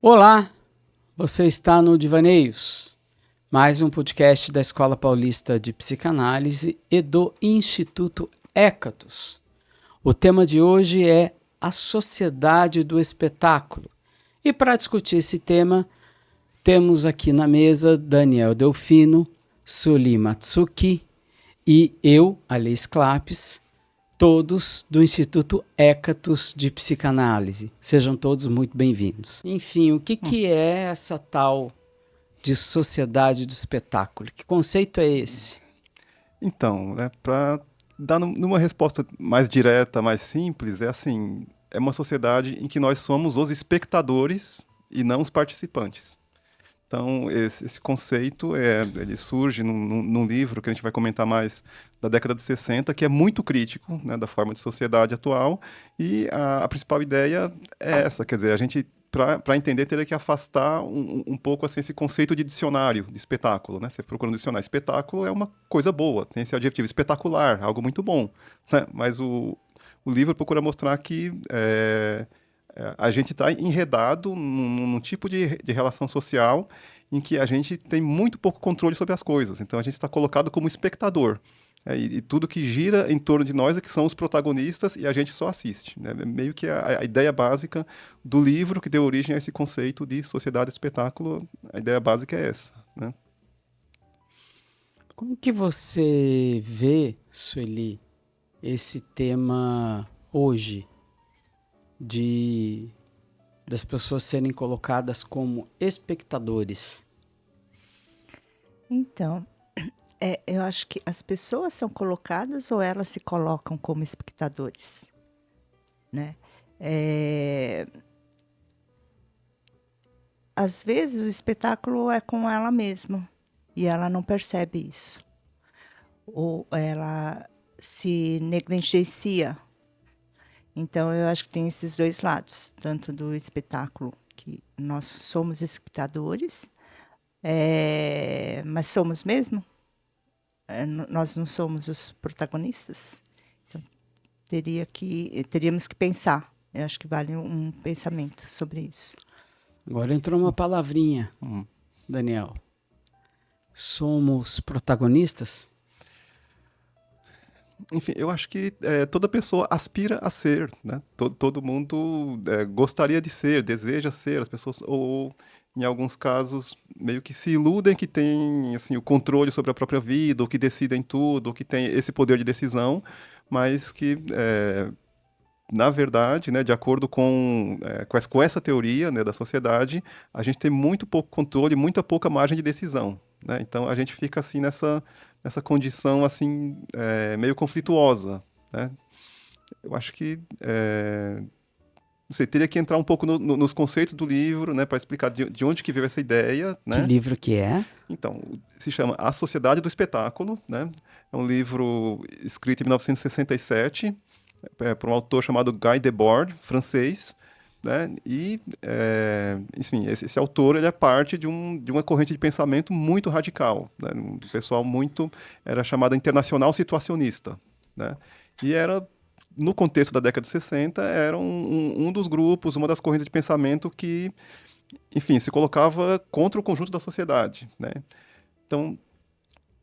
Olá, você está no Divaneios, mais um podcast da Escola Paulista de Psicanálise e do Instituto Hécatos. O tema de hoje é a sociedade do espetáculo. E para discutir esse tema, temos aqui na mesa Daniel Delfino, Suli Matsuki e eu, Alice Clapes, todos do Instituto Hécatos de Psicanálise. Sejam todos muito bem-vindos. Enfim, o que é essa tal de sociedade do espetáculo? Que conceito é esse? Então, para dar numa resposta mais direta, mais simples, é assim, é uma sociedade em que nós somos os espectadores e não os participantes. Então, esse conceito, ele surge num livro que a gente vai comentar mais da década de 60, que é muito crítico, né, da forma de sociedade atual, e a principal ideia é essa, quer dizer, a gente, para entender, teria que afastar um pouco assim, esse conceito de dicionário, de espetáculo. Né? Você procura no dicionário, espetáculo é uma coisa boa, tem esse adjetivo espetacular, algo muito bom, né? Mas o livro procura mostrar que a gente está enredado num tipo de relação social em que a gente tem muito pouco controle sobre as coisas. Então, a gente está colocado como espectador. E tudo que gira em torno de nós é que são os protagonistas e a gente só assiste. Né? Meio que a ideia básica do livro que deu origem a esse conceito de sociedade espetáculo, a ideia básica é essa. Né? Como que você vê, Sueli, esse tema hoje das pessoas serem colocadas como espectadores? Então, eu acho que as pessoas são colocadas ou elas se colocam como espectadores, né? Às vezes o espetáculo é com ela mesma e ela não percebe isso. Ou ela se negligencia. Então, eu acho que tem esses dois lados, tanto do espetáculo, que nós somos espectadores, mas somos mesmo? Nós não somos os protagonistas? Então, teríamos que pensar. Eu acho que vale um pensamento sobre isso. Agora entrou uma palavrinha, Daniel. Somos protagonistas? Enfim, eu acho que toda pessoa aspira a ser, né? Todo mundo gostaria de ser, deseja ser, as pessoas, ou em alguns casos, meio que se iludem que têm assim, o controle sobre a própria vida, ou que decidem tudo, ou que têm esse poder de decisão, mas que, na verdade, né, de acordo com essa teoria, né, da sociedade, a gente tem muito pouco controle, muito pouca margem de decisão. Né? Então, a gente fica assim nessa condição assim, meio conflituosa. Né? Eu acho que você teria que entrar um pouco nos conceitos do livro, né, para explicar de onde que veio essa ideia. Né? Que livro que é? Então, se chama A Sociedade do Espetáculo. Né? É um livro escrito em 1967 por um autor chamado Guy Debord, francês. Né? E, enfim, esse autor ele é parte de uma corrente de pensamento muito radical. Né? Um pessoal era chamado internacional situacionista. Né? E era, no contexto da década de 60, era um dos grupos, uma das correntes de pensamento que, enfim, se colocava contra o conjunto da sociedade. Né? Então,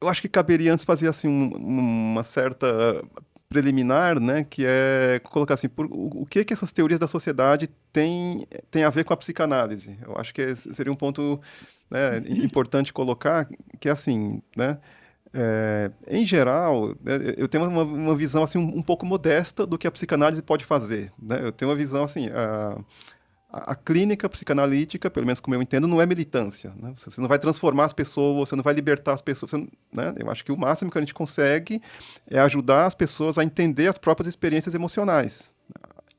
eu acho que caberia antes fazer assim, uma certa preliminar, né, que é colocar assim, o que essas teorias da sociedade têm a ver com a psicanálise. Eu acho que seria um ponto, né, importante colocar, que é assim, né, em geral, né, eu tenho uma visão assim, um pouco modesta do que a psicanálise pode fazer. Né? Eu tenho uma visão assim, a clínica psicanalítica, pelo menos como eu entendo, não é militância. Né? Você não vai transformar as pessoas, você não vai libertar as pessoas. Né? Eu acho que o máximo que a gente consegue é ajudar as pessoas a entender as próprias experiências emocionais.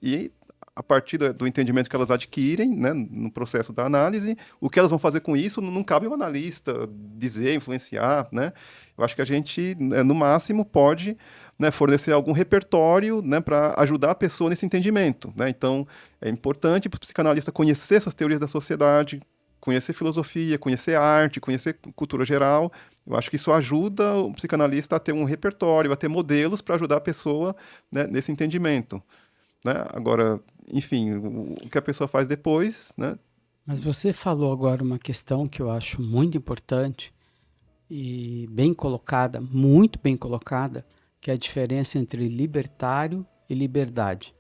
E, a partir do entendimento que elas adquirem, né, no processo da análise, o que elas vão fazer com isso não cabe ao analista dizer, influenciar. Né? Eu acho que a gente, no máximo, pode, né, fornecer algum repertório, né, para ajudar a pessoa nesse entendimento. Né? Então, é importante para o psicanalista conhecer essas teorias da sociedade, conhecer filosofia, conhecer arte, conhecer cultura geral. Eu acho que isso ajuda o psicanalista a ter um repertório, a ter modelos para ajudar a pessoa, né, nesse entendimento. Né? Agora, enfim, o que a pessoa faz depois, né, Mas você falou agora uma questão que eu acho muito importante e bem colocada, muito bem colocada, que é a diferença entre libertário e liberdade,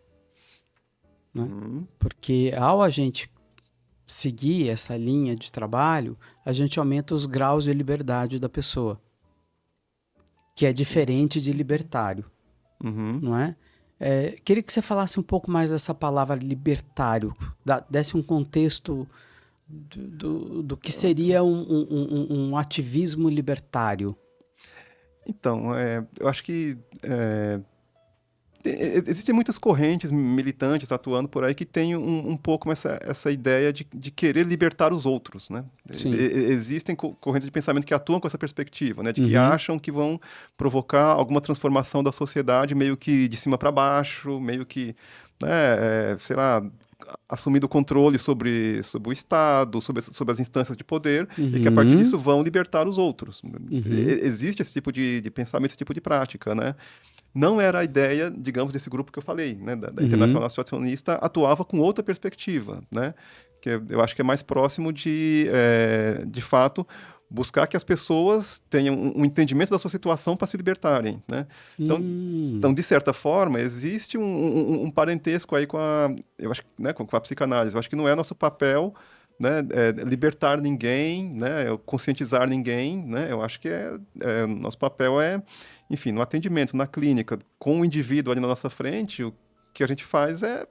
né? Uhum. Porque ao a gente seguir essa linha de trabalho, a gente aumenta os graus de liberdade da pessoa, que é diferente de libertário, Uhum. não é? Queria que você falasse um pouco mais dessa palavra libertário, desse um contexto do que seria um ativismo libertário. Então, eu acho que existem muitas correntes militantes atuando por aí que têm um pouco essa ideia de querer libertar os outros, né? Sim. Existem correntes de pensamento que atuam com essa perspectiva, né? De que Uhum. acham que vão provocar alguma transformação da sociedade meio que de cima para baixo, meio que, né, sei lá, assumindo o controle sobre o Estado, sobre as instâncias de poder, e que a partir disso vão libertar os outros. Existe esse tipo de pensamento, esse tipo de prática, né? Não era a ideia, digamos, desse grupo que eu falei, né, da Internacional Situacionista, atuava com outra perspectiva, né, que eu acho que é mais próximo de fato, buscar que as pessoas tenham um entendimento da sua situação para se libertarem, né. Então, de certa forma, existe um parentesco aí eu acho, né, com a psicanálise. Eu acho que não é nosso papel, né, libertar ninguém, né, conscientizar ninguém, né. Eu acho que nosso papel enfim, no atendimento, na clínica, com o indivíduo ali na nossa frente, o que a gente faz é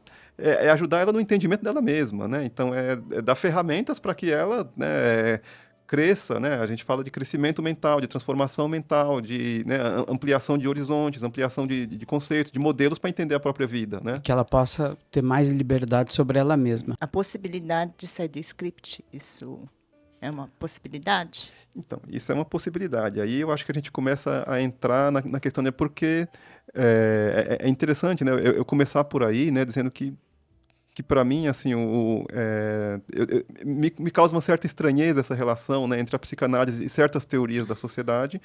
ajudar ela no entendimento dela mesma, né? Então, é dar ferramentas para que ela, né, cresça, né? A gente fala de crescimento mental, de transformação mental, de, né, ampliação de horizontes, ampliação de conceitos, de modelos para entender a própria vida, né? Que ela possa ter mais liberdade sobre ela mesma. A possibilidade de sair do script, isso é uma possibilidade? Então, isso é uma possibilidade. Aí eu acho que a gente começa a entrar na questão, né, porque é interessante, né, eu começar por aí, né, dizendo que para mim, assim, me causa uma certa estranheza essa relação, né, entre a psicanálise e certas teorias da sociedade,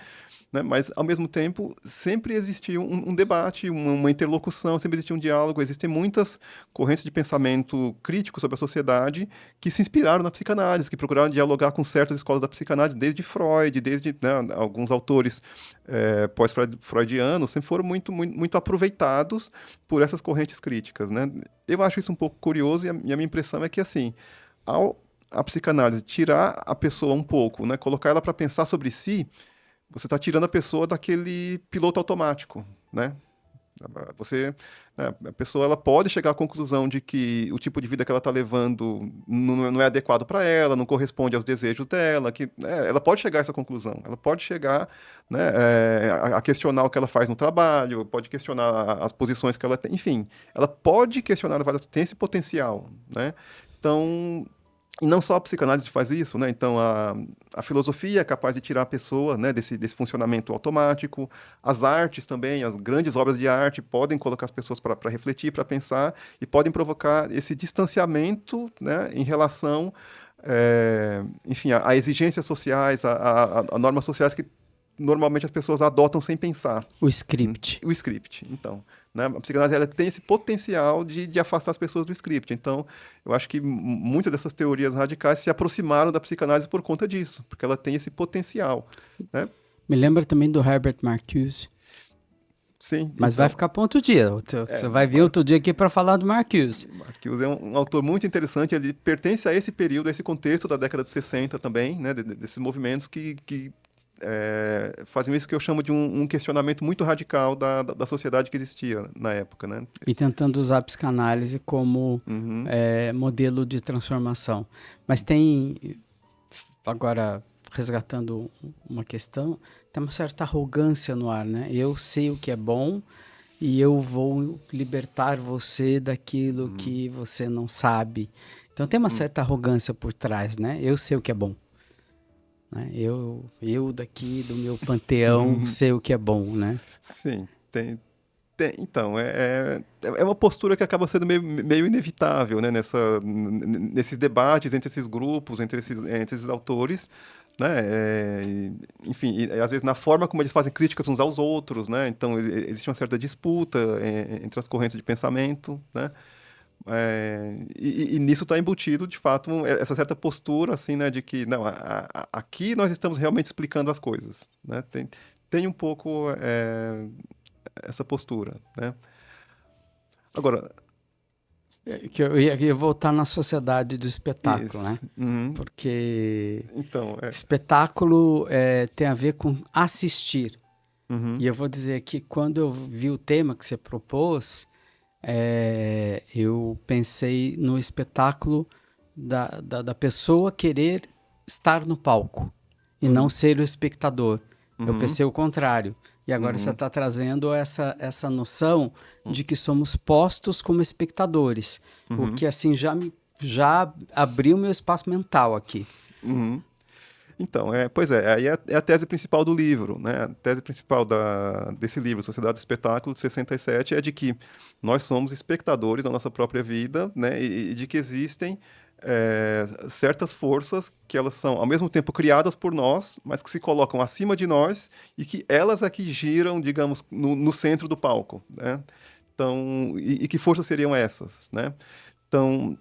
né, mas, ao mesmo tempo, sempre existiu um debate, uma interlocução, sempre existiu um diálogo, existem muitas correntes de pensamento crítico sobre a sociedade que se inspiraram na psicanálise, que procuraram dialogar com certas escolas da psicanálise, desde Freud, desde, né, alguns autores pós-freudianos, sempre foram muito, muito, muito aproveitados por essas correntes críticas, né. Eu acho isso um pouco curioso e a minha impressão é que, assim, ao a psicanálise tirar a pessoa um pouco, né, colocar ela para pensar sobre si, você está tirando a pessoa daquele piloto automático, né? A pessoa ela pode chegar à conclusão de que o tipo de vida que ela está levando não é adequado para ela, não corresponde aos desejos dela, que, né, ela pode chegar a essa conclusão, ela pode chegar, né, a questionar o que ela faz no trabalho, pode questionar as posições que ela tem, enfim, ela pode questionar várias, tem esse potencial, né? Então, e não só a psicanálise faz isso, né? Então, a filosofia é capaz de tirar a pessoa, né, desse funcionamento automático. As artes também, as grandes obras de arte podem colocar as pessoas para refletir, para pensar, e podem provocar esse distanciamento, né, em relação, enfim, a exigências sociais, a normas sociais que normalmente as pessoas adotam sem pensar. O script. O script, então. Né? A psicanálise ela tem esse potencial de afastar as pessoas do script. Então, eu acho que muitas dessas teorias radicais se aproximaram da psicanálise por conta disso, porque ela tem esse potencial. Né? Me lembra também do Herbert Marcuse. Sim. Mas então, vai ficar para outro dia. Você vai vir outro dia aqui para falar do Marcuse. Marcuse é um autor muito interessante. Ele pertence a esse período, a esse contexto da década de 60 também, né? Desses movimentos que faziam isso que eu chamo de um questionamento muito radical da sociedade que existia na época, né? E tentando usar a psicanálise como modelo de transformação. Mas tem, agora resgatando uma questão, tem uma certa arrogância no ar, né? Eu sei o que é bom e eu vou libertar você daquilo que você não sabe. Então tem uma certa arrogância por trás, né? Eu sei o que é bom. Eu daqui do meu panteão sei o que é bom, né? Sim, tem. Então, é uma postura que acaba sendo meio inevitável, né? Nesses debates entre esses grupos, entre esses autores, né? Enfim, às vezes na forma como eles fazem críticas uns aos outros, né? Então, existe uma certa disputa entre as correntes de pensamento, né? E nisso está embutido, de fato, essa certa postura, assim, né, de que, não, aqui nós estamos realmente explicando as coisas, né? Tem um pouco essa postura, né? Agora, Que eu ia voltar na sociedade do espetáculo, né? isso. Uhum. Porque Então, espetáculo tem a ver com assistir. uhum, E eu vou dizer que quando eu vi o tema que você propôs, eu pensei no espetáculo da pessoa querer estar no palco e não ser o espectador. Eu uhum, pensei o contrário. E agora você está trazendo essa noção de que somos postos como espectadores. O que assim já abriu meu espaço mental aqui. uhum. Então, pois aí é a tese principal do livro, né? A tese principal desse livro, Sociedade do Espetáculo, de 67, é de que nós somos espectadores da nossa própria vida, né? E de que existem certas forças que elas são, ao mesmo tempo, criadas por nós, mas que se colocam acima de nós e que elas é que giram, digamos, no centro do palco, né? Então, e que forças seriam essas, né? Então,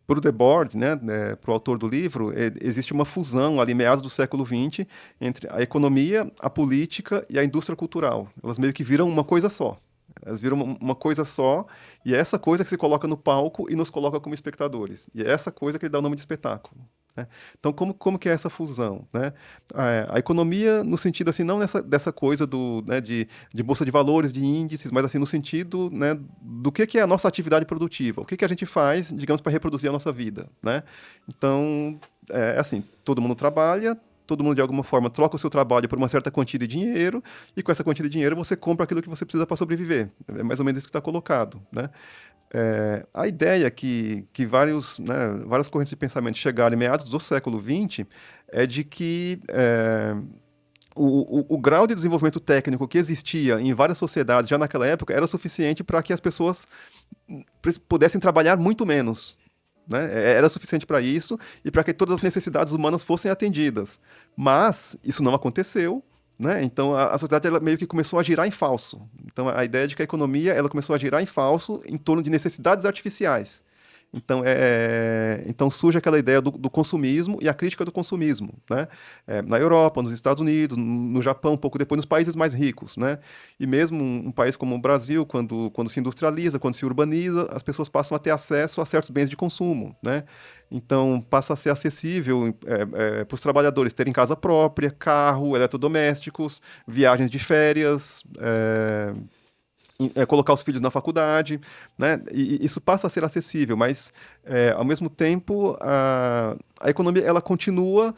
para o Debord, né, para o autor do livro, existe uma fusão ali, meados do século XX, entre a economia, a política e a indústria cultural. Elas meio que viram uma coisa só. Elas viram uma coisa só, e é essa coisa que se coloca no palco e nos coloca como espectadores. E é essa coisa que ele dá o nome de espetáculo, né? Então, como que é essa fusão, né? A economia, no sentido assim, não dessa coisa né, de bolsa de valores, de índices, mas assim no sentido, né, do que é a nossa atividade produtiva, o que a gente faz, digamos, para reproduzir a nossa vida, né? Então, assim, todo mundo trabalha, todo mundo de alguma forma troca o seu trabalho por uma certa quantia de dinheiro, e com essa quantia de dinheiro você compra aquilo que você precisa para sobreviver. É mais ou menos isso que está colocado, né? A ideia que várias correntes de pensamento chegaram em meados do século XX é de que o grau de desenvolvimento técnico que existia em várias sociedades já naquela época era suficiente para que as pessoas pudessem trabalhar muito menos, né? Era suficiente para isso e para que todas as necessidades humanas fossem atendidas. Mas isso não aconteceu, né? Então a sociedade ela meio que começou a girar em falso. Então a ideia de que a economia ela começou a girar em falso em torno de necessidades artificiais. Então surge aquela ideia do consumismo e a crítica do consumismo, né? Na Europa, nos Estados Unidos, no Japão, um pouco depois nos países mais ricos, né? E mesmo um país como o Brasil, quando se industrializa, quando se urbaniza, as pessoas passam a ter acesso a certos bens de consumo, né? Então passa a ser acessível para os trabalhadores terem casa própria, carro, eletrodomésticos, viagens de férias, colocar os filhos na faculdade, né? E isso passa a ser acessível, mas ao mesmo tempo a economia ela continua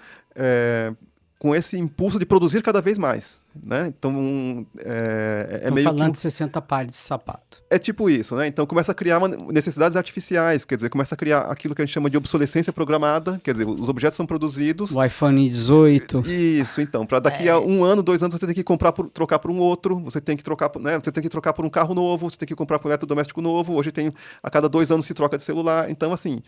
com esse impulso de produzir cada vez mais, né? Então Estamos falando de 60 pares de sapato. É tipo isso, né? Então começa a criar necessidades artificiais, quer dizer, começa a criar aquilo que a gente chama de obsolescência programada, quer dizer, os objetos são produzidos. O iPhone 18. Isso, então, para daqui a 1 ano, 2 anos, você tem que trocar por um outro, você tem que trocar, né? Você tem que trocar por um carro novo, você tem que comprar por um eletrodoméstico novo. Hoje a cada 2 anos se troca de celular. Então, assim,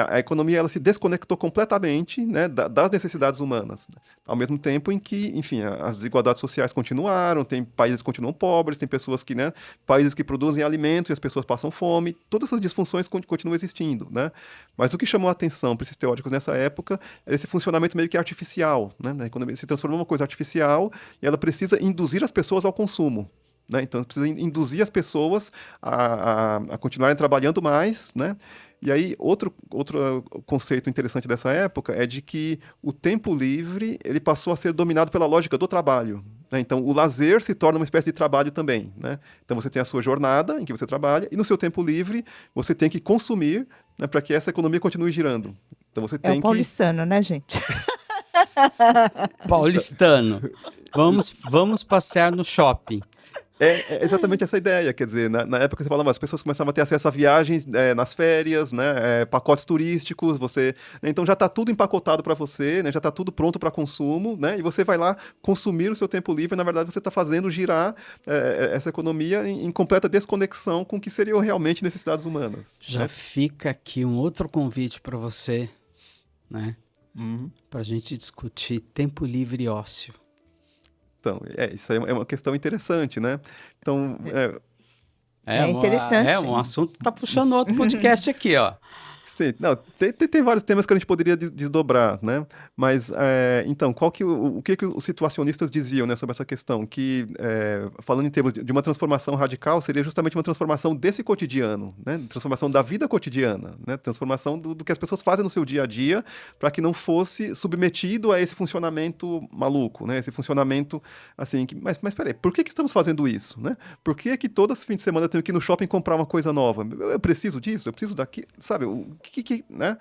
a economia ela se desconectou completamente, né, das necessidades humanas, né? Ao mesmo tempo em que, enfim, as desigualdades sociais continuaram, tem países que continuam pobres, tem pessoas que, né, países que produzem alimentos e as pessoas passam fome, todas essas disfunções continuam existindo, né? Mas o que chamou a atenção para esses teóricos nessa época era esse funcionamento meio que artificial, né? A economia se transformou numa coisa artificial e ela precisa induzir as pessoas ao consumo, né? Então precisa induzir as pessoas a continuarem trabalhando mais, né? E aí, outro conceito interessante dessa época é de que o tempo livre ele passou a ser dominado pela lógica do trabalho, né? Então, o lazer se torna uma espécie de trabalho também, né? Então, você tem a sua jornada em que você trabalha e no seu tempo livre você tem que consumir, né, para que essa economia continue girando. Então, você tem o paulistano, né, gente? Paulistano. Vamos passear no shopping. É exatamente essa ideia, quer dizer, na época você fala, as pessoas começavam a ter acesso a viagens nas férias, né, pacotes turísticos, né, então já está tudo empacotado para você, né, já está tudo pronto para consumo, né, e você vai lá consumir o seu tempo livre, na verdade você está fazendo girar essa economia em completa desconexão com o que seriam realmente necessidades humanas. Já né? fica aqui um outro convite para você, né, para a gente discutir tempo livre e ócio. Então, isso aí é uma questão interessante, né? Então, É interessante. Um assunto tá puxando outro podcast aqui, ó. Sim, não, tem vários temas que a gente poderia desdobrar, né? Mas, então, o que os situacionistas diziam, né, sobre essa questão? Que, falando em termos de uma transformação radical, seria justamente uma transformação desse cotidiano, né? Transformação da vida cotidiana, né? Transformação do que as pessoas fazem no seu dia a dia, para que não fosse submetido a esse funcionamento maluco, né? Esse funcionamento, assim, mas peraí, por que estamos fazendo isso, né? Por que todo esse fim de semana eu tenho que ir no shopping comprar uma coisa nova? Eu preciso disso? Eu preciso daqui? Sabe, né?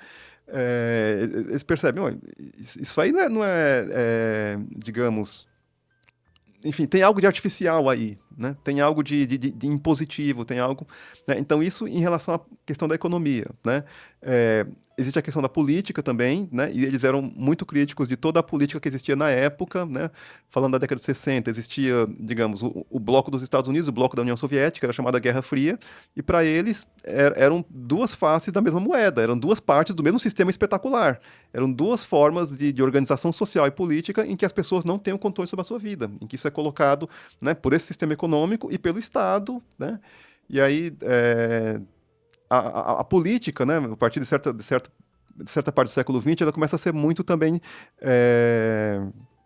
Eles percebem, isso aí não é, digamos, enfim, tem algo de artificial aí, né? Tem algo de impositivo, tem algo, né? Então isso em relação à questão da economia, né? Existe a questão da política também, né? E eles eram muito críticos de toda a política que existia na época, né? Falando da década de 60, existia, digamos, o bloco dos Estados Unidos, o bloco da União Soviética, era chamada Guerra Fria, e para eles eram duas faces da mesma moeda, eram duas partes do mesmo sistema espetacular, eram duas formas de organização social e política em que as pessoas não têm o controle sobre a sua vida, em que isso é colocado, né, por esse sistema econômico e pelo Estado, né? E aí a política, né, a partir de certa parte do século XX, ela começa a ser muito também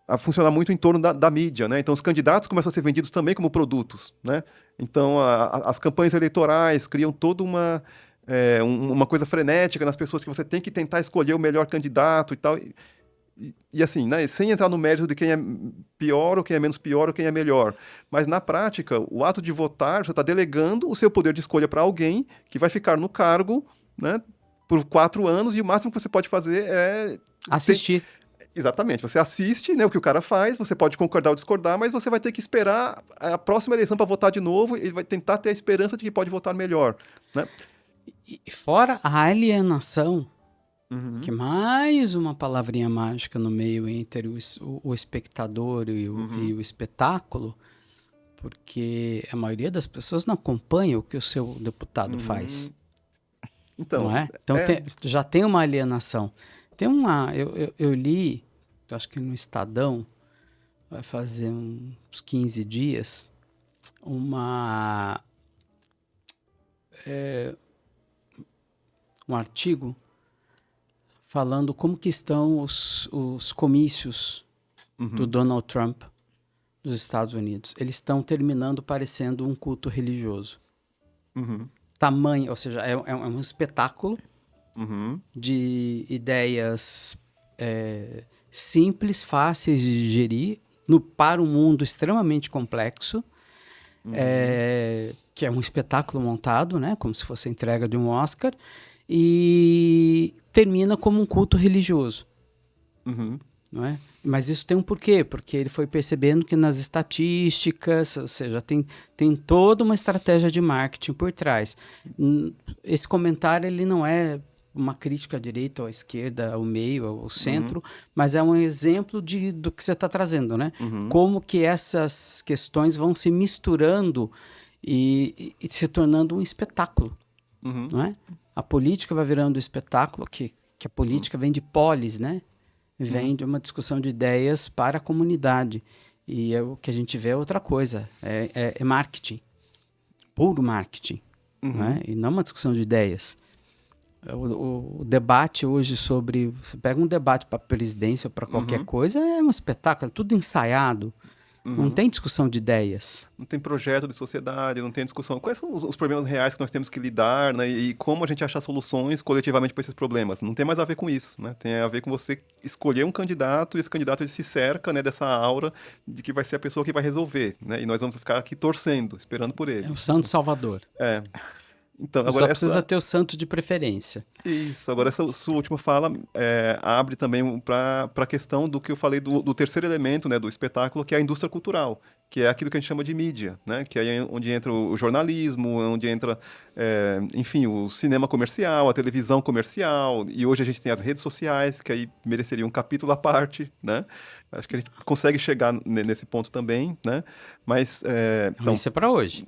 a funcionar muito em torno da mídia, né? Então os candidatos começam a ser vendidos também como produtos, né? Então as campanhas eleitorais criam toda uma coisa frenética nas pessoas, que você tem que tentar escolher o melhor candidato e tal. E assim, né, sem entrar no mérito de quem é pior ou quem é menos pior ou quem é melhor. Mas na prática, o ato de votar, você está delegando o seu poder de escolha para alguém que vai ficar no cargo, né, por 4 anos, e o máximo que você pode fazer é assistir. Exatamente, você assiste, né, o que o cara faz, você pode concordar ou discordar, mas você vai ter que esperar a próxima eleição para votar de novo, e vai tentar ter a esperança de que pode votar melhor, né? E fora a alienação, Uhum. que mais uma palavrinha mágica no meio entre o espectador e o espetáculo, porque a maioria das pessoas não acompanha o que o seu deputado faz. Então, não é? Então já tem uma alienação. Tem eu li, acho que no Estadão, vai fazer uns 15 dias, um artigo falando como que estão os comícios do Donald Trump dos Estados Unidos. Eles estão terminando parecendo um culto religioso. Tamanho, ou seja, é um espetáculo de ideias simples, fáceis de digerir, para um mundo extremamente complexo, que é um espetáculo montado, né, como se fosse a entrega de um Oscar, e termina como um culto religioso. Não é? Mas isso tem um porquê, porque ele foi percebendo que nas estatísticas, ou seja, tem toda uma estratégia de marketing por trás. Esse comentário ele não é uma crítica à direita ou à esquerda, ao meio, ao centro, mas é um exemplo do que você está trazendo, né? Como que essas questões vão se misturando e se tornando um espetáculo, não é? A política vai virando um espetáculo, que a política vem de polis, né? Vem de uma discussão de ideias para a comunidade. E o que a gente vê é outra coisa, é marketing, puro marketing, né? E não uma discussão de ideias. O debate hoje sobre... Você pega um debate para a presidência ou para qualquer coisa, é um espetáculo, é tudo ensaiado. Não tem discussão de ideias. Não tem projeto de sociedade, não tem discussão. Quais são os problemas reais que nós temos que lidar, né? E como a gente achar soluções coletivamente para esses problemas. Não tem mais a ver com isso, né? Tem a ver com você escolher um candidato, e esse candidato ele se cerca, né, dessa aura de que vai ser a pessoa que vai resolver, né? E nós vamos ficar aqui torcendo, esperando por ele. É o santo salvador. Então, agora só precisa ter o santo de preferência. Isso, agora essa sua última fala abre também para a questão do que eu falei do terceiro elemento, né, do espetáculo, que é a indústria cultural, que é aquilo que a gente chama de mídia, né, que é onde entra o jornalismo, onde entra, enfim, o cinema comercial, a televisão comercial, e hoje a gente tem as redes sociais, que aí mereceria um capítulo à parte, né? Acho que a gente consegue chegar nesse ponto também, né? Mas... então, isso é para hoje.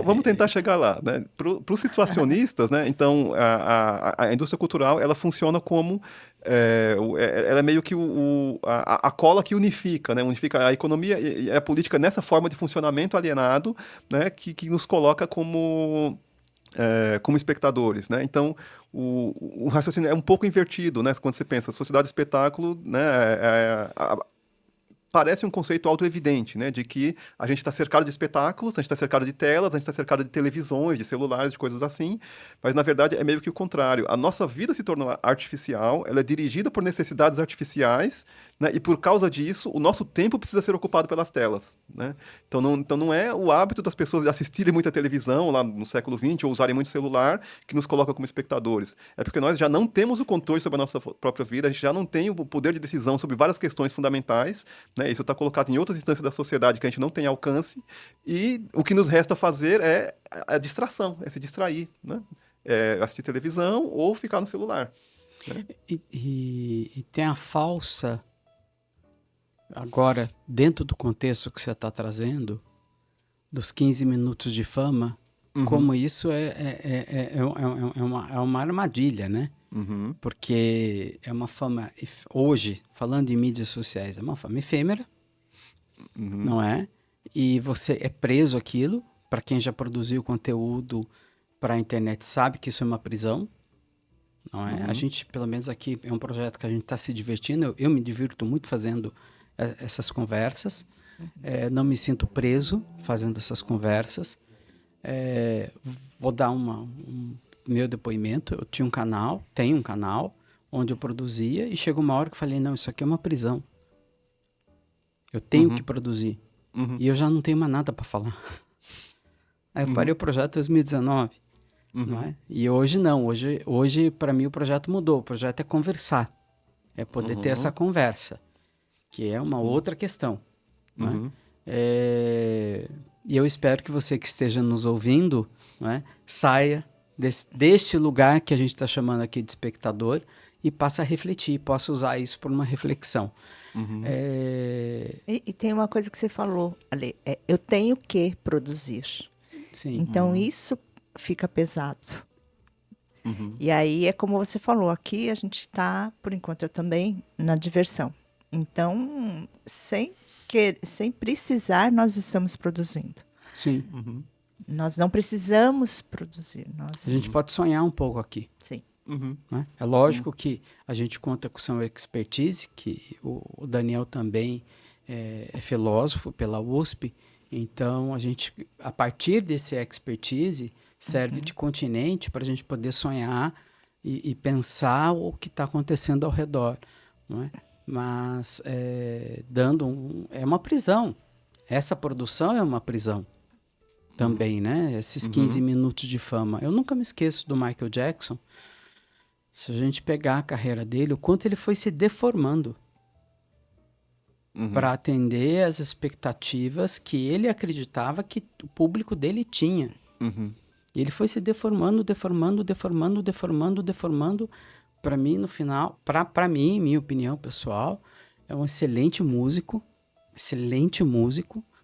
Vamos tentar chegar lá, né? Para os situacionistas, né? Então a indústria cultural ela funciona como ela é meio que a cola que unifica, né? Unifica a economia e a política nessa forma de funcionamento alienado, né? Que nos coloca como espectadores, né? Então, o raciocínio é um pouco invertido, né? Quando você pensa sociedade espetáculo, né? Parece um conceito autoevidente, né? De que a gente está cercado de espetáculos, a gente está cercado de telas, a gente está cercado de televisões, de celulares, de coisas assim, mas na verdade é meio que o contrário. A nossa vida se tornou artificial, ela é dirigida por necessidades artificiais, né? E por causa disso, o nosso tempo precisa ser ocupado pelas telas, né? Então não é o hábito das pessoas de assistirem muita televisão lá no século XX ou usarem muito celular que nos coloca como espectadores. É porque nós já não temos o controle sobre a nossa própria vida, a gente já não tem o poder de decisão sobre várias questões fundamentais, né? Isso está colocado em outras instâncias da sociedade que a gente não tem alcance, e o que nos resta fazer é a distração, é se distrair, né? É assistir televisão ou ficar no celular. Né? E tem a falsa, agora, dentro do contexto que você está trazendo, dos 15 minutos de fama, como isso é uma armadilha, né? Porque é uma fama, hoje, falando em mídias sociais, é uma fama efêmera, não é? E você é preso àquilo. Para quem já produziu conteúdo para a internet sabe que isso é uma prisão, não é? A gente, pelo menos aqui, é um projeto que a gente está se divertindo. Eu me divirto muito fazendo essas conversas. Não me sinto preso fazendo essas conversas. Vou dar meu depoimento. Eu tenho um canal onde eu produzia e chegou uma hora que eu falei, não, isso aqui é uma prisão. Eu tenho que produzir. E eu já não tenho mais nada para falar. Aí eu parei o projeto em 2019. Não é? E hoje não. Hoje para mim, o projeto mudou. O projeto é conversar. É poder ter essa conversa. Que é uma outra questão. Não é? E eu espero que você que esteja nos ouvindo, não é, saia deste lugar que a gente está chamando aqui de espectador e passe a refletir, possa usar isso por uma reflexão. E tem uma coisa que você falou, Ale, eu tenho que produzir. Sim. Então isso fica pesado. E aí é como você falou, aqui a gente está, por enquanto eu também, na diversão. Então, sem precisar, nós estamos produzindo. Sim. Nós não precisamos produzir. A gente pode sonhar um pouco aqui. Sim. Né? É lógico que a gente conta com sua expertise, que o Daniel também é filósofo pela USP, então a gente, a partir desse expertise, serve de continente para a gente poder sonhar e pensar o que está acontecendo ao redor, não é? Mas é uma prisão. Essa produção é uma prisão também, né? Esses 15 minutos de fama. Eu nunca me esqueço do Michael Jackson. Se a gente pegar a carreira dele, o quanto ele foi se deformando para atender às expectativas que ele acreditava que o público dele tinha. E ele foi se deformando. Para mim, no final, para mim, minha opinião pessoal, é um excelente músico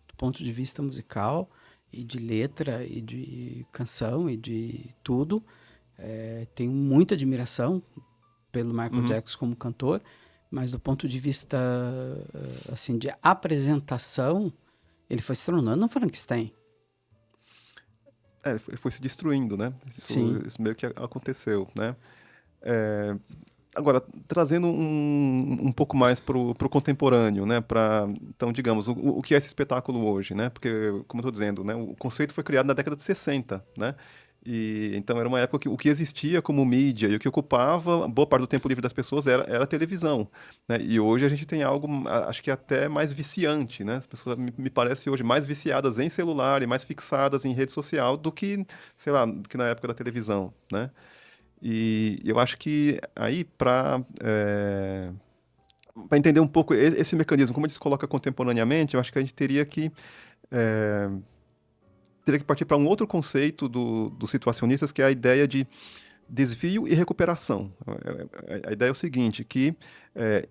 do ponto de vista musical e de letra e de canção e de tudo. Tenho muita admiração pelo Michael Jackson como cantor, mas do ponto de vista assim, de apresentação, ele foi se tornando um Frankenstein. Foi se destruindo, né? Isso meio que aconteceu, né? Agora, trazendo um pouco mais para o contemporâneo, né? Então, digamos, o que é esse espetáculo hoje, né? Porque, como eu estou dizendo, né? O conceito foi criado na década de 60, né? E, então, era uma época que o que existia como mídia e o que ocupava boa parte do tempo livre das pessoas era a televisão, né? E hoje a gente tem algo, acho que até mais viciante, né? As pessoas, me parece hoje, mais viciadas em celular e mais fixadas em rede social do que, sei lá, do que na época da televisão, né? E eu acho que aí, para entender um pouco esse mecanismo, como ele se coloca contemporaneamente, eu acho que a gente teria que partir para um outro conceito dos situacionistas, que é a ideia de desvio e recuperação. A ideia é o seguinte, que,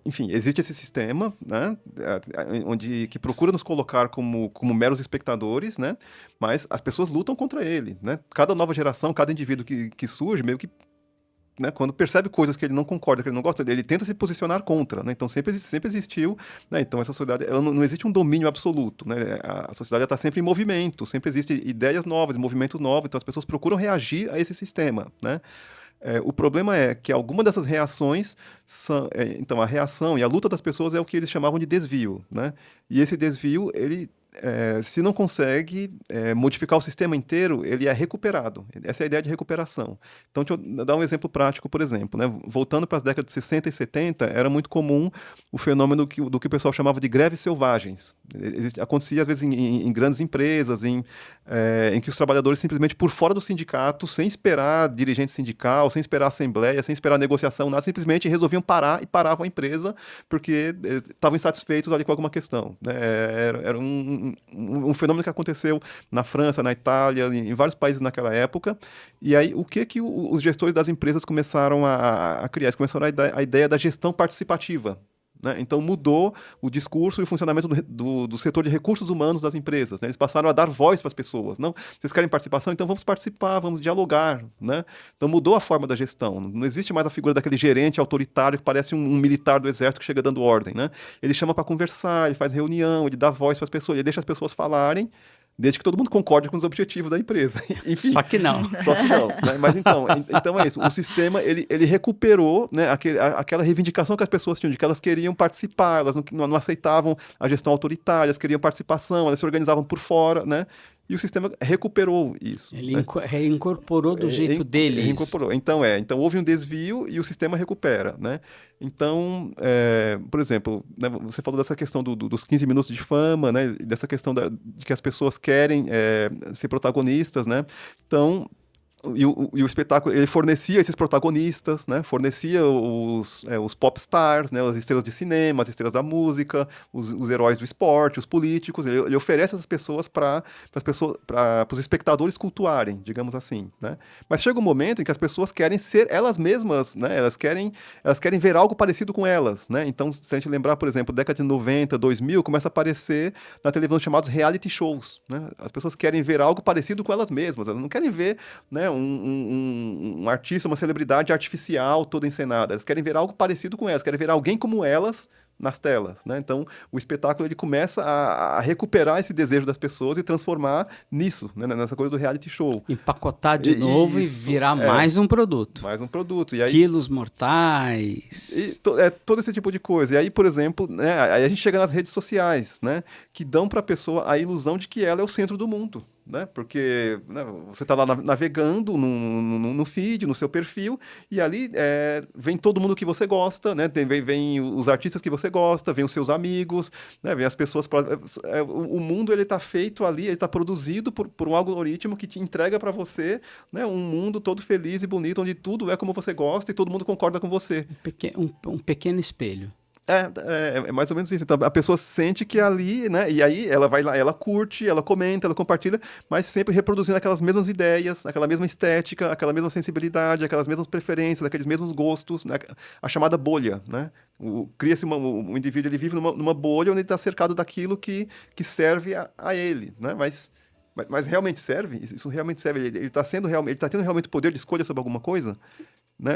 enfim, existe esse sistema, né, que procura nos colocar como meros espectadores, né, mas as pessoas lutam contra ele, né? Cada nova geração, cada indivíduo que surge, meio que né, quando percebe coisas que ele não concorda, que ele não gosta, ele tenta se posicionar contra, né? Então sempre existiu, né? Então essa sociedade, ela não existe um domínio absoluto, né? A sociedade está sempre em movimento, sempre existem ideias novas, movimentos novos, então as pessoas procuram reagir a esse sistema, né? O problema é que alguma dessas reações são, então a reação e a luta das pessoas é o que eles chamavam de desvio, né? E esse desvio, ele se não consegue modificar o sistema inteiro, ele é recuperado. Essa é a ideia de recuperação. Então, deixa eu dar um exemplo prático, por exemplo, né? Voltando para as décadas de 60 e 70, era muito comum o fenômeno do que o pessoal chamava de greves selvagens. Acontecia, às vezes, em grandes empresas, em que os trabalhadores simplesmente, por fora do sindicato, sem esperar dirigente sindical, sem esperar assembleia, sem esperar negociação, nada, simplesmente resolviam parar e paravam a empresa porque estavam insatisfeitos ali com alguma questão, né? Era um fenômeno que aconteceu na França, na Itália, em vários países naquela época. E aí, o que os gestores das empresas começaram a criar? Eles começaram a ideia da gestão participativa, né? Então mudou o discurso e o funcionamento do setor de recursos humanos das empresas, né? Eles passaram a dar voz para as pessoas. Não, vocês querem participação? Então vamos participar, vamos dialogar, né? Então mudou a forma da gestão. Não existe mais a figura daquele gerente autoritário que parece um militar do exército que chega dando ordem, né? Ele chama para conversar, ele faz reunião, ele dá voz para as pessoas, ele deixa as pessoas falarem, desde que todo mundo concorde com os objetivos da empresa. Enfim, Só que não. Só que não, né? Mas então é isso. O sistema, ele recuperou, né, aquela reivindicação que as pessoas tinham, de que elas queriam participar, elas não aceitavam a gestão autoritária, elas queriam participação, elas se organizavam por fora, né? E o sistema recuperou isso. Ele né? reincorporou do jeito dele. Reincorporou. Então houve um desvio e o sistema recupera, né? Então, por exemplo, né, você falou dessa questão dos 15 minutos de fama, né? Dessa questão de que as pessoas querem ser protagonistas, né? Então, e o espetáculo, ele fornecia esses protagonistas, né? Fornecia os pop stars, né? As estrelas de cinema, as estrelas da música, os heróis do esporte, os políticos. Ele oferece essas pessoas para os espectadores cultuarem, digamos assim, né? Mas chega um momento em que as pessoas querem ser elas mesmas, né? Elas querem ver algo parecido com elas, né? Então, se a gente lembrar, por exemplo, década de 90, 2000, começa a aparecer na televisão chamados reality shows, né? As pessoas querem ver algo parecido com elas mesmas, elas não querem ver, né, um artista, uma celebridade artificial toda encenada. Elas querem ver algo parecido com elas, querem ver alguém como elas nas telas, né? Então, o espetáculo ele começa a recuperar esse desejo das pessoas e transformar nisso, né? Nessa coisa do reality show. Empacotar de novo isso, e virar mais um produto. Mais um produto. E aí, quilos mortais. Todo esse tipo de coisa. E aí, por exemplo, né, aí a gente chega nas redes sociais, né? Que dão para a pessoa a ilusão de que ela é o centro do mundo. Né? Porque, né, você está lá navegando no feed, no seu perfil, e ali vem todo mundo que você gosta, né? Vem os artistas que você gosta, vem os seus amigos, né? Vem as pessoas. O mundo está feito ali, ele está produzido por um algoritmo que te entrega para você, né, um mundo todo feliz e bonito, onde tudo é como você gosta e todo mundo concorda com você. Um pequeno espelho. É mais ou menos isso. Então, a pessoa sente que ali, né? E aí ela vai lá, ela curte, ela comenta, ela compartilha, mas sempre reproduzindo aquelas mesmas ideias, aquela mesma estética, aquela mesma sensibilidade, aquelas mesmas preferências, aqueles mesmos gostos, né? A chamada bolha, né? Cria-se o indivíduo, ele vive numa bolha onde ele está cercado daquilo que serve a ele, né? Mas realmente serve? Isso realmente serve? Ele está tendo realmente poder de escolha sobre alguma coisa? Né?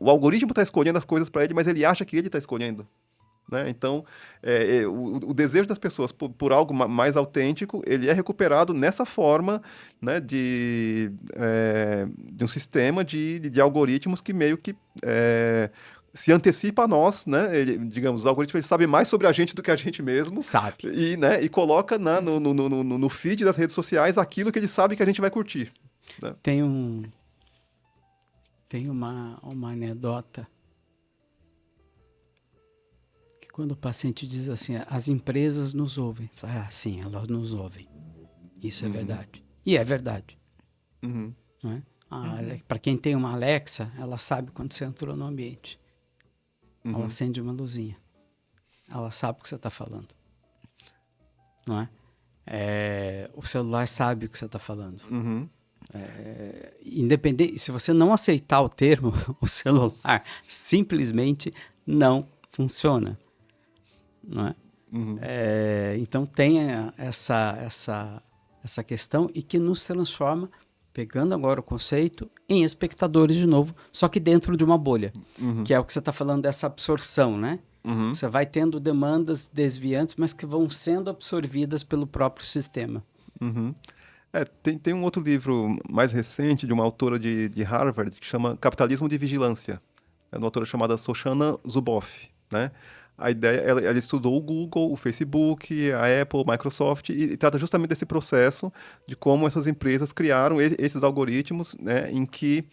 O algoritmo está escolhendo as coisas para ele, mas ele acha que ele está escolhendo. Né? Então, o desejo das pessoas por algo mais autêntico, ele é recuperado nessa forma, né, de um sistema de algoritmos que meio que se antecipa a nós, né? Digamos, os algoritmos sabem mais sobre a gente do que a gente mesmo. Sabe. E coloca no feed das redes sociais aquilo que ele sabe que a gente vai curtir. Né? Tem uma anedota que quando o paciente diz assim, as empresas nos ouvem. Fala, sim, elas nos ouvem. Isso é verdade. E é verdade. Uhum. Não é? Para quem tem uma Alexa, ela sabe quando você entrou no ambiente. Uhum. Ela acende uma luzinha. Ela sabe o que você está falando. Não é? O celular sabe o que você está falando. Uhum. Independente, se você não aceitar o termo, o celular simplesmente não funciona, não é? Uhum. Então tem essa questão e que nos transforma pegando agora o conceito, em espectadores de novo, só que dentro de uma bolha, que é o que você está falando dessa absorção, né? Você vai tendo demandas desviantes, mas que vão sendo absorvidas pelo próprio sistema. Tem um outro livro mais recente de uma autora de Harvard que chama Capitalismo de Vigilância. É uma autora chamada Shoshana Zuboff, né? A ideia, ela estudou o Google, o Facebook, a Apple, a Microsoft e trata justamente desse processo de como essas empresas criaram esses algoritmos, né, em que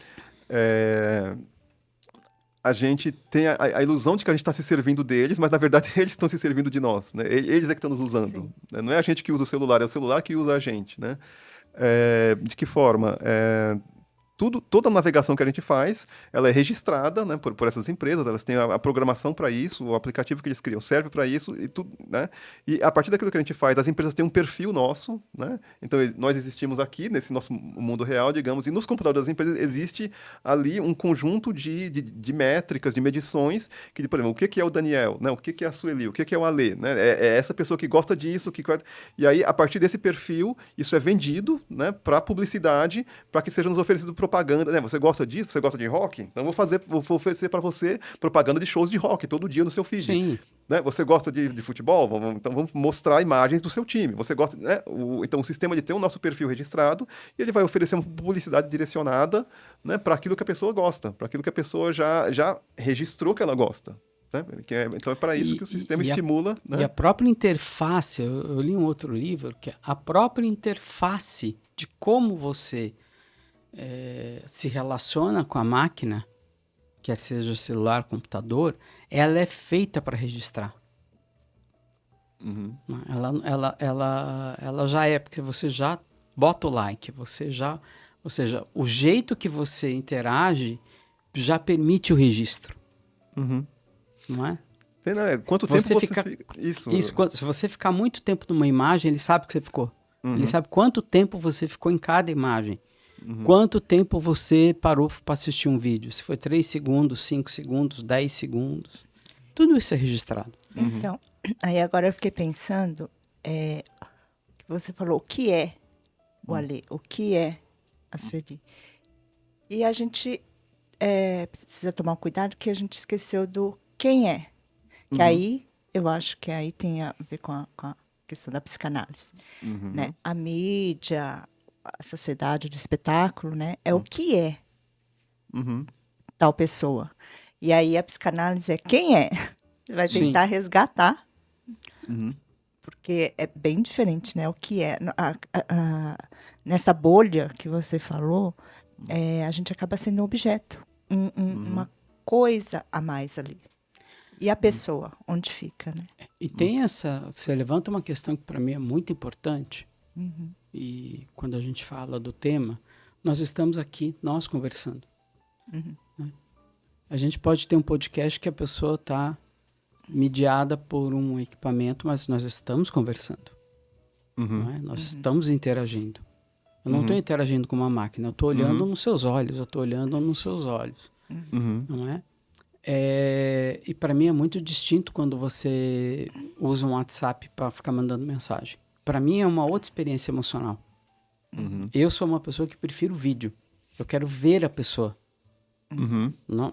a gente tem a ilusão de que a gente está se servindo deles, mas na verdade eles estão se servindo de nós, né? Eles é que estão nos usando. Né? Não é a gente que usa o celular, é o celular que usa a gente, né? De que forma? Toda a navegação que a gente faz, ela é registrada, né, por essas empresas, elas têm a programação para isso, o aplicativo que eles criam serve para isso, e tudo, né? E a partir daquilo que a gente faz, as empresas têm um perfil nosso, né? Então nós existimos aqui, nesse nosso mundo real, digamos, e nos computadores das empresas existe ali um conjunto de métricas, de medições, que, por exemplo, o que é o Daniel, né? O que é a Sueli, o que é o Alê, né? É essa pessoa que gosta disso, e aí, a partir desse perfil, isso é vendido, né, para publicidade, para que seja nos oferecido propaganda, né? Você gosta disso? Você gosta de rock? Então vou oferecer para você propaganda de shows de rock todo dia no seu feed. Sim. Né? Você gosta de futebol? Então vamos mostrar imagens do seu time. Você gosta, né? Então o sistema ele tem o nosso perfil registrado e ele vai oferecer uma publicidade direcionada, né, para aquilo que a pessoa gosta, para aquilo que a pessoa já registrou que ela gosta. Né? Então é para isso que o sistema estimula. Né? E a própria interface, eu li um outro livro, que é a própria interface de como você se relaciona com a máquina, quer seja celular, computador, ela é feita para registrar. Ela já é, porque você já bota o like, ou seja, o jeito que você interage já permite o registro. Não é? Quanto tempo você fica... Isso, se você ficar muito tempo numa imagem, ele sabe que você ficou. Ele sabe quanto tempo você ficou em cada imagem. Quanto tempo você parou para assistir um vídeo? Se foi 3 segundos, 5 segundos, 10 segundos. Tudo isso é registrado. Então, aí agora eu fiquei pensando, você falou o que é o Alê, o que é a Sueli. E a gente precisa tomar cuidado que a gente esqueceu do quem é. Que aí, eu acho que aí tem a ver com a questão da psicanálise. Né? A mídia, a sociedade de espetáculo, né? É o que é tal pessoa. E aí a psicanálise é quem é. Você vai tentar resgatar. Porque é bem diferente, né? O que é. Nessa bolha que você falou, a gente acaba sendo um objeto. Uma coisa a mais ali. E a pessoa, onde fica, né? E tem você levanta uma questão que para mim é muito importante. E quando a gente fala do tema, nós estamos aqui, nós conversando. Né? A gente pode ter um podcast que a pessoa está mediada por um equipamento, mas nós estamos conversando. Não é? Nós estamos interagindo. Eu não estou interagindo com uma máquina, eu estou olhando nos seus olhos, eu estou olhando nos seus olhos. Não é? E para mim é muito distinto quando você usa um WhatsApp para ficar mandando mensagem. Para mim é uma outra experiência emocional. Eu sou uma pessoa que prefiro vídeo. Eu quero ver a pessoa. Não,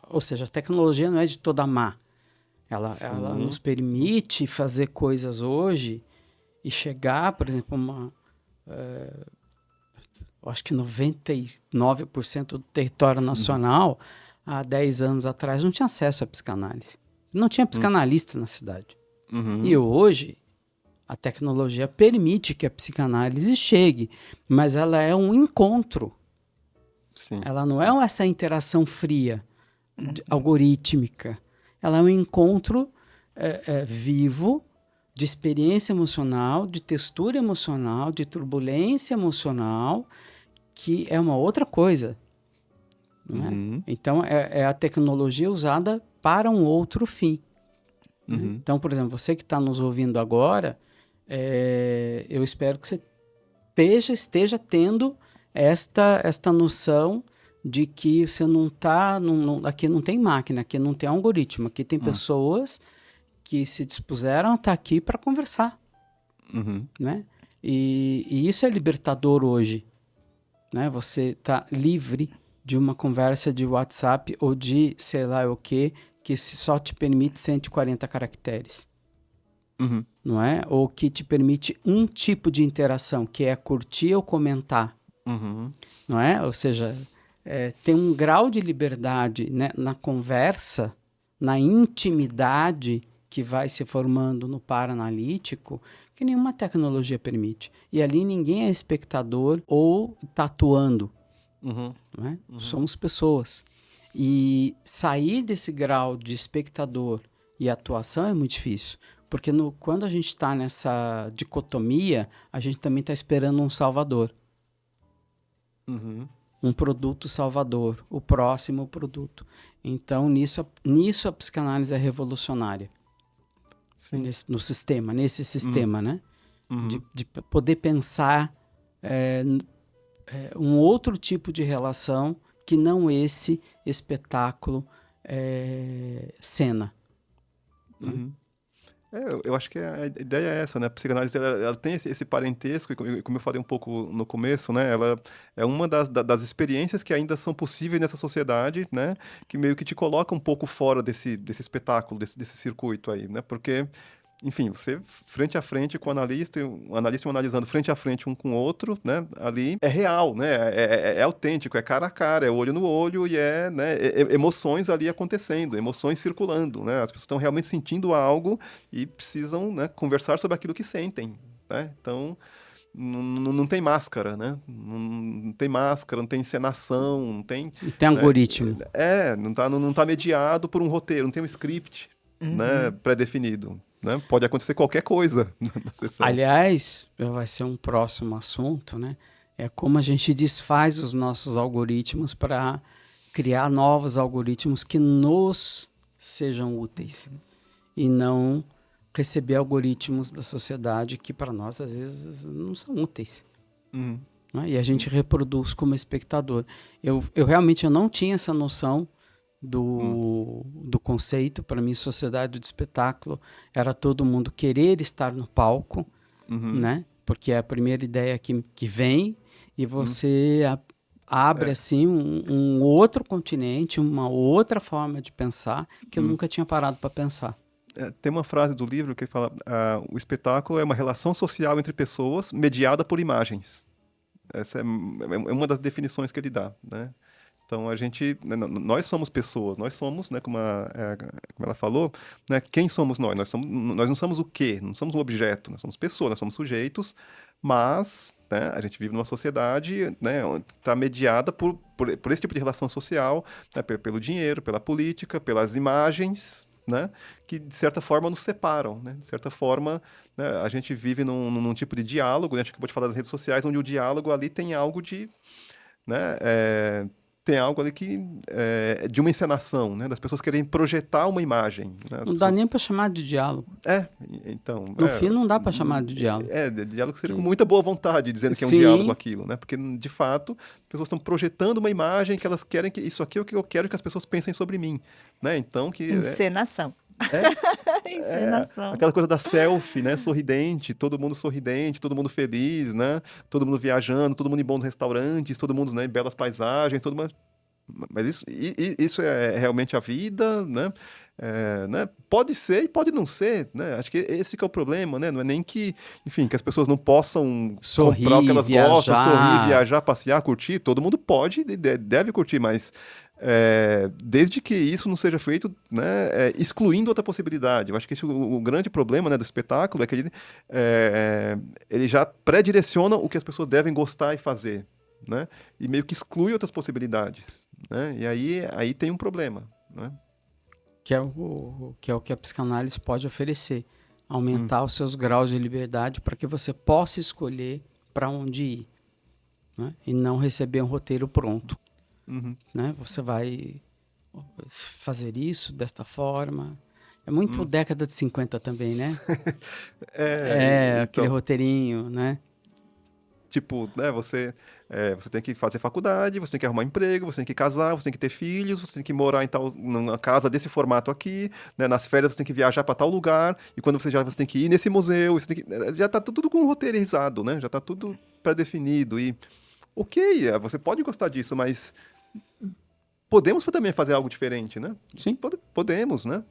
ou seja, a tecnologia não é de toda má. Ela nos permite fazer coisas hoje e chegar, por exemplo, eu acho que 99% do território nacional, há 10 anos atrás, não tinha acesso à psicanálise. Não tinha psicanalista na cidade. E hoje, a tecnologia permite que a psicanálise chegue, mas ela é um encontro. Sim. Ela não é essa interação fria, algorítmica. Ela é um encontro vivo de experiência emocional, de textura emocional, de turbulência emocional, que é uma outra coisa. Não é? Então, é a tecnologia usada para um outro fim. Então, por exemplo, você que está nos ouvindo agora, eu espero que você esteja tendo esta noção de que você não está... aqui não tem máquina, aqui não tem algoritmo, aqui tem pessoas que se dispuseram a estar aqui para conversar. Né? E isso é libertador hoje. né? Você está livre de uma conversa de WhatsApp ou de sei lá o que só te permite 140 caracteres, Uhum. não é? Ou que te permite um tipo de interação, que é curtir ou comentar, Uhum. não é? Ou seja, tem um grau de liberdade, né, na conversa, na intimidade que vai se formando no par analítico, que nenhuma tecnologia permite. E ali ninguém é espectador ou está atuando, Uhum. não é? Somos pessoas. E sair desse grau de espectador e atuação é muito difícil. Porque quando a gente está nessa dicotomia, a gente também está esperando um salvador. Uhum. Um produto salvador, o próximo produto. Então, nisso a psicanálise é revolucionária. Sim. Nesse sistema, né? Uhum. De poder pensar um outro tipo de relação que não esse espetáculo cena. Uhum. Eu acho que a ideia é essa, né? A psicanálise ela tem esse parentesco, e como eu falei um pouco no começo, né? Ela é uma das experiências que ainda são possíveis nessa sociedade, né? Que meio que te coloca um pouco fora desse espetáculo, desse circuito aí, né? Porque, enfim, você frente a frente com o analista e um analisando frente a frente um com o outro, né? Ali é real, né? É autêntico, é cara a cara, é olho no olho e né? Emoções ali acontecendo, emoções circulando, né? As pessoas estão realmente sentindo algo e precisam, né, conversar sobre aquilo que sentem, né? Então, não tem máscara, né? Não tem máscara, não tem encenação, não tem... E tem Né? algoritmo. Não tá mediado por um roteiro, não tem um script, né, pré-definido. Né? Pode acontecer qualquer coisa na sessão. Aliás, vai ser um próximo assunto, né? É como a gente desfaz os nossos algoritmos para criar novos algoritmos que nos sejam úteis e não receber algoritmos da sociedade que para nós às vezes não são úteis. Uhum. Né? E a gente reproduz como espectador. Eu realmente não tinha essa noção do conceito. Para mim, sociedade de espetáculo era todo mundo querer estar no palco, né? Porque é a primeira ideia que vem e você abre assim um outro continente, uma outra forma de pensar que eu nunca tinha parado para pensar. Tem uma frase do livro que fala: o espetáculo é uma relação social entre pessoas mediada por imagens. Essa é uma das definições que ele dá, né? Então, nós somos pessoas, nós somos, né, como ela falou, né, quem somos nós? Nós não somos o quê? Não somos um objeto, nós somos pessoas, nós somos sujeitos, mas, né, a gente vive numa sociedade, né, que está mediada por esse tipo de relação social, né, pelo dinheiro, pela política, pelas imagens, né, que de certa forma nos separam, né? De certa forma, né, a gente vive num tipo de diálogo, né? A gente acabou de falar das redes sociais, onde o diálogo ali tem algo de, né, tem algo ali que de uma encenação, né? Das pessoas querem projetar uma imagem. Né? Não dá nem para chamar de diálogo. Então... No fim, não dá para chamar de diálogo. Diálogo seria com muita boa vontade, dizendo que é um diálogo aquilo, né? Porque, de fato, as pessoas estão projetando uma imagem que elas querem que isso aqui é o que eu quero que as pessoas pensem sobre mim, né? Então, que... Encenação. Encenação. Aquela coisa da selfie, né? Sorridente, todo mundo feliz, né? Todo mundo viajando, todo mundo em bons restaurantes, todo mundo, né, em belas paisagens, todo mundo... Mas isso é realmente a vida, né? Né? Pode ser e pode não ser, né? Acho que esse que é o problema, né? Não é nem que, enfim, que as pessoas não possam sorrir, comprar o que elas gostam, viajar. sorrir, viajar, passear, curtir. Todo mundo pode e deve curtir, mas desde que isso não seja feito, né, excluindo outra possibilidade. Eu acho que esse, o grande problema, né, do espetáculo é que ele já pré-direciona o que as pessoas devem gostar e fazer, né? E meio que exclui outras possibilidades, né? E aí tem um problema, né? Que é o que a psicanálise pode oferecer. Aumentar os seus graus de liberdade para que você possa escolher para onde ir, né? E não receber um roteiro pronto. Né? Você vai fazer isso desta forma. É muito década de 50 também, né? Aquele roteirinho, né? Tipo, né, você tem que fazer faculdade, você tem que arrumar emprego, você tem que casar, você tem que ter filhos, você tem que morar numa casa desse formato aqui, né, nas férias você tem que viajar para tal lugar, e quando você tem que ir nesse museu, já tá tudo com roteirizado, né? Já tá tudo pré-definido e, ok, você pode gostar disso, mas podemos também fazer algo diferente, né? Sim. Podemos, né?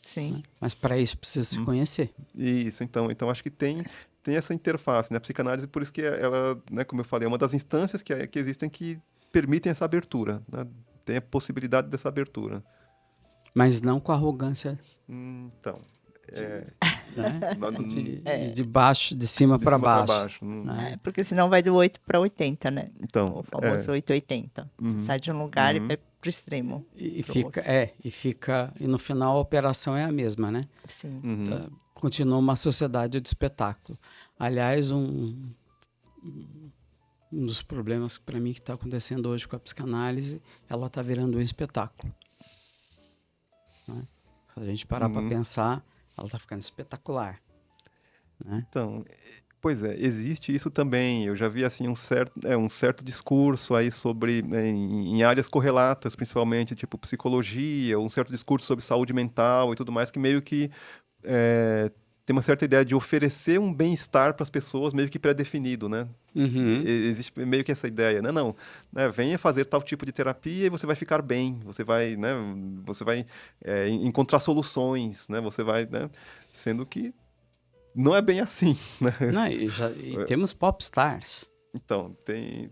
Sim. Mas para isso precisa se conhecer. Isso, então acho que tem essa interface, né? A psicanálise, por isso que ela, né, como eu falei, é uma das instâncias que existem que permitem essa abertura, né? Tem a possibilidade dessa abertura. Mas não com arrogância, Então, né? De baixo, de cima para baixo. Né? Porque senão vai do 8 para 80, né? Então, O famoso 880. Você sai de um lugar e vai pro extremo. E no final a operação é a mesma, né? Sim. Tá, continua uma sociedade de espetáculo. Aliás, um dos problemas para mim que está acontecendo hoje com a psicanálise, ela está virando um espetáculo. Né? Se a gente parar para pensar, ela está ficando espetacular. Né? Então, pois é, existe isso também. Eu já vi assim um certo discurso aí sobre, em áreas correlatas, principalmente, tipo psicologia, um certo discurso sobre saúde mental e tudo mais, que meio que tem uma certa ideia de oferecer um bem-estar para as pessoas meio que pré-definido, né? Existe meio que essa ideia, não, né? Venha fazer tal tipo de terapia e você vai ficar bem, você vai, né? Você vai encontrar soluções, né? Você vai, né? Sendo que não é bem assim, né? Não, e temos popstars. Então, tem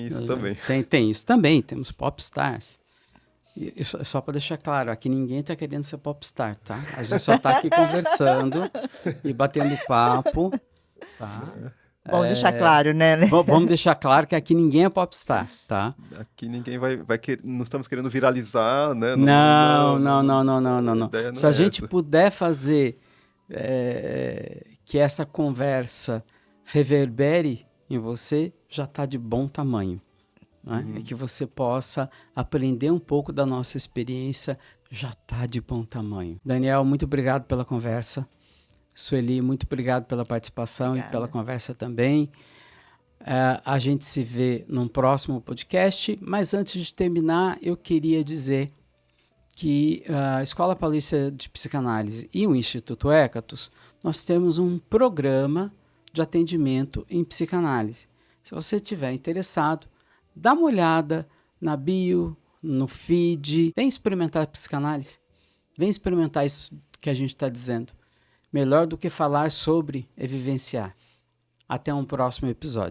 isso também. Tem isso também, temos popstars. E só para deixar claro, aqui ninguém está querendo ser popstar, tá? A gente só está aqui conversando e batendo papo, tá? Vamos deixar claro, né? Vamos deixar claro que aqui ninguém é popstar, tá? Aqui ninguém não estamos querendo viralizar, né? Não. Se a gente essa. puder fazer que essa conversa reverbere em você, já está de bom tamanho. Né? É que você possa aprender um pouco da nossa experiência, já está de bom tamanho. Daniel, muito obrigado pela conversa. Sueli, muito obrigado pela participação. Obrigada. E pela conversa também. A gente se vê num próximo podcast, mas antes de terminar, eu queria dizer que a Escola Paulista de Psicanálise e o Instituto Hécatos, nós temos um programa de atendimento em psicanálise. Se você estiver interessado, dá uma olhada na bio, no feed. Vem experimentar a psicanálise. Vem experimentar isso que a gente está dizendo. Melhor do que falar sobre é vivenciar. Até um próximo episódio.